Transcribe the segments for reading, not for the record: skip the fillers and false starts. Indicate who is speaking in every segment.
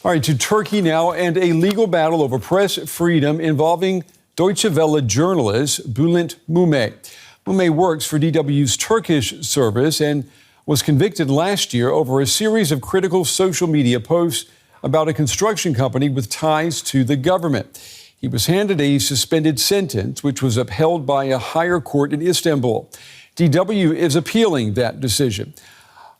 Speaker 1: All right, to Turkey now, and a legal battle over press freedom involving Deutsche Welle journalist Bülent Mumay. Mumay works for DW's Turkish service and was convicted last year over a series of critical social media posts about a construction company with ties to the government. He was handed a suspended sentence, which was upheld by a higher court in Istanbul. DW is appealing that decision.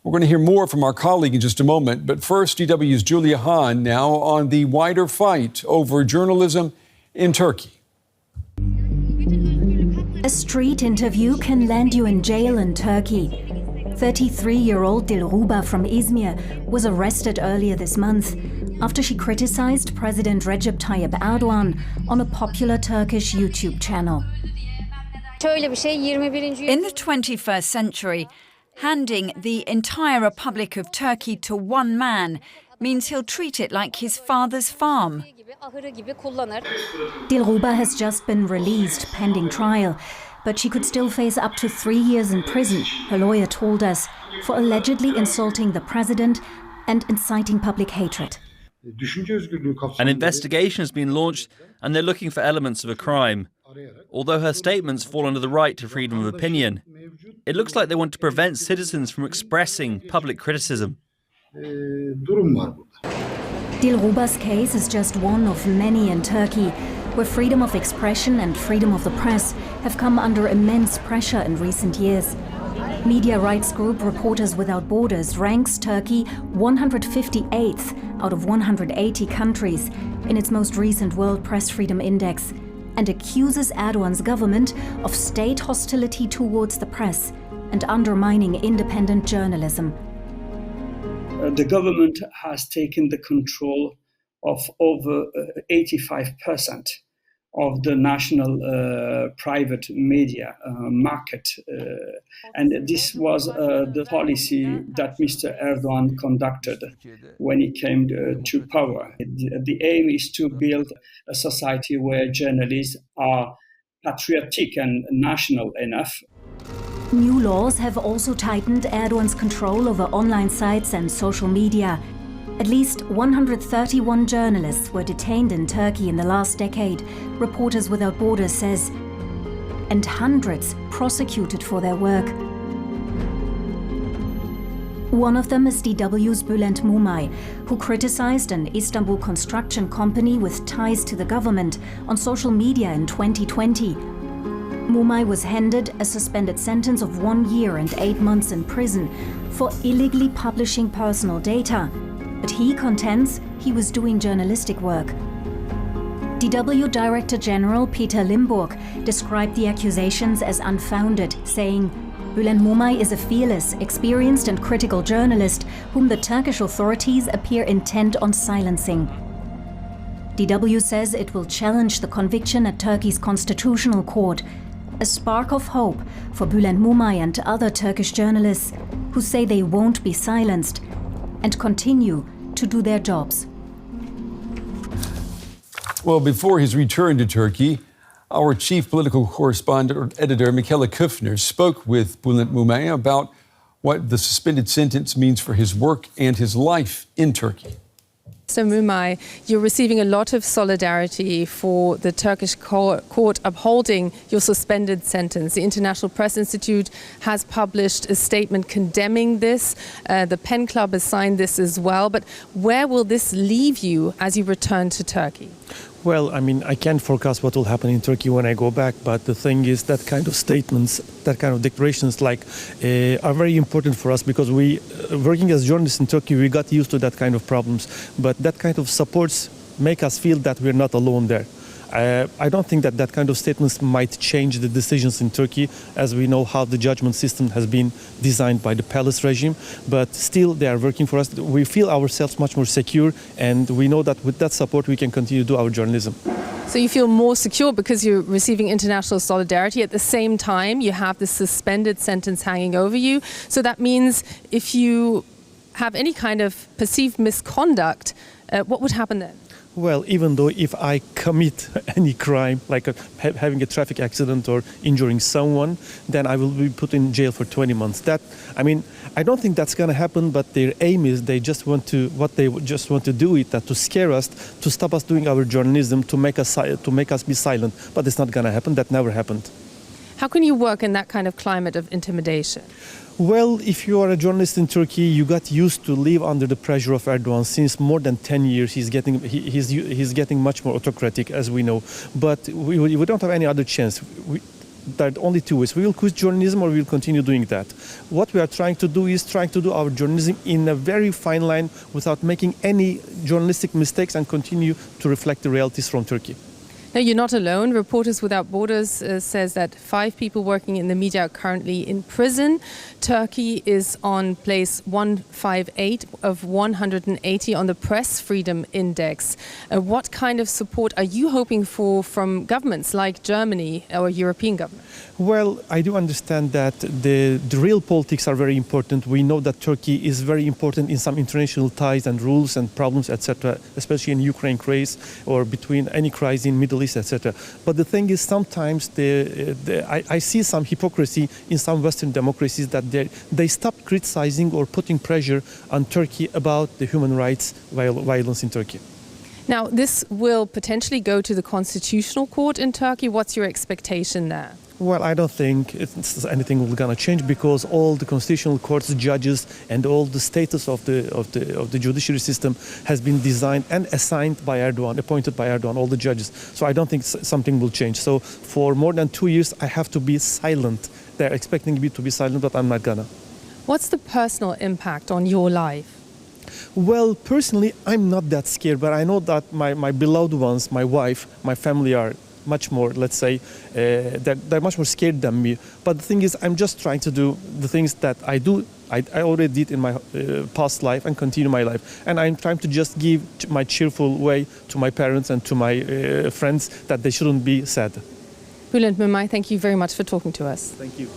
Speaker 1: We're going to hear more from our colleague in just a moment, but first, DW's Julia Hahn now on the wider fight over journalism in Turkey.
Speaker 2: A street interview can land you in jail in Turkey. 33-year-old Dilruba from Izmir was arrested earlier this month after she criticized President Recep Tayyip Erdogan on a popular Turkish YouTube channel.
Speaker 3: In the 21st century, handing the entire Republic of Turkey to one man means he'll treat it like his father's farm.
Speaker 2: Dilruba has just been released pending trial, but she could still face up to 3 years in prison, her lawyer told us, for allegedly insulting the president and inciting public hatred.
Speaker 4: An investigation has been launched and they're looking for elements of a crime. Although her statements fall under the right to freedom of opinion, it looks like they want to prevent citizens from expressing public criticism.
Speaker 2: Dilruba's case is just one of many in Turkey, where freedom of expression and freedom of the press have come under immense pressure in recent years. Media rights group Reporters Without Borders ranks Turkey 158th out of 180 countries in its most recent World Press Freedom Index, and accuses Erdogan's government of state hostility towards the press and undermining independent journalism.
Speaker 5: The government has taken the control of over 85% of the national private media market. And this was the policy that Mr. Erdogan conducted when he came to power. The aim is to build a society where journalists are patriotic and national enough.
Speaker 2: New laws have also tightened Erdogan's control over online sites and social media. At least 131 journalists were detained in Turkey in the last decade, Reporters Without Borders says, and hundreds prosecuted for their work. One of them is DW's Bülent Mumay, who criticized an Istanbul construction company with ties to the government on social media in 2020. Mumay was handed a suspended sentence of 1 year and 8 months in prison for illegally publishing personal data. But he contends he was doing journalistic work. DW Director General Peter Limburg described the accusations as unfounded, saying, Bülent Mumay is a fearless, experienced and critical journalist whom the Turkish authorities appear intent on silencing. DW says it will challenge the conviction at Turkey's constitutional court, a spark of hope for Bülent Mumay and other Turkish journalists who say they won't be silenced and continue to do their jobs.
Speaker 1: Well, before his return to Turkey, our chief political correspondent or editor, Michaela Kufner, spoke with Bülent Mumay about what the suspended sentence means for his work and his life in Turkey.
Speaker 6: So Mumay, you're receiving a lot of solidarity for the Turkish court upholding your suspended sentence. The International Press Institute has published a statement condemning this. The Pen Club has signed this as well. But where will this leave you as you return to Turkey?
Speaker 7: Well, I mean, I can't forecast what will happen in Turkey when I go back, but the thing is that kind of statements, that kind of declarations are very important for us because we, working as journalists in Turkey, we got used to that kind of problems. But that kind of supports make us feel that we're not alone there. I don't think that kind of statements might change the decisions in Turkey, as we know how the judgment system has been designed by the palace regime, but still they are working for us. We feel ourselves much more secure, and we know that with that support we can continue to do our journalism.
Speaker 6: So you feel more secure because you're receiving international solidarity. At the same time, you have this suspended sentence hanging over you. So that means if you have any kind of perceived misconduct, what would happen then?
Speaker 7: Well, even though if I commit any crime, like having a traffic accident or injuring someone, then I will be put in jail for 20 months. That, I mean, I don't think that's going to happen, but their aim is they just want to do it, that to scare us, to stop us doing our journalism, to make us be silent. But it's not going to happen. That never happened.
Speaker 6: How can you work in that kind of climate of intimidation?
Speaker 7: Well, if you are a journalist in Turkey, you got used to live under the pressure of Erdogan. Since more than 10 years, he's getting much more autocratic, as we know. But we don't have any other chance. There are only two ways. We will quit journalism or we will continue doing that. What we are trying to do is trying to do our journalism in a very fine line without making any journalistic mistakes and continue to reflect the realities from Turkey.
Speaker 6: Now, you're not alone. Reporters Without Borders says that 5 people working in the media are currently in prison. Turkey is on place 158 of 180 on the Press Freedom Index. What kind of support are you hoping for from governments like Germany or European governments?
Speaker 7: Well, I do understand that the real politics are very important. We know that Turkey is very important in some international ties and rules and problems, etc., especially in Ukraine crisis or between any crisis in Middle East, etc. But the thing is, sometimes I see some hypocrisy in some Western democracies that they stop criticizing or putting pressure on Turkey about the human rights violence in Turkey.
Speaker 6: Now, this will potentially go to the Constitutional Court in Turkey. What's your expectation there?
Speaker 7: Well, I don't think anything will gonna change because all the constitutional courts, judges, and all the status of the judiciary system has been designed and assigned by Erdogan, appointed by Erdogan, all the judges. So I don't think something will change. So for more than 2 years, I have to be silent. They're expecting me to be silent, but I'm not gonna.
Speaker 6: What's the personal impact on your life?
Speaker 7: Well, personally, I'm not that scared, but I know that my beloved ones, my wife, my family are much more, let's say, they're much more scared than me. But the thing is, I'm just trying to do the things that I already did in my past life and continue my life. And I'm trying to just give my cheerful way to my parents and to my friends that they shouldn't be sad.
Speaker 6: Bülent Mumay, thank you very much for talking to us.
Speaker 7: Thank you.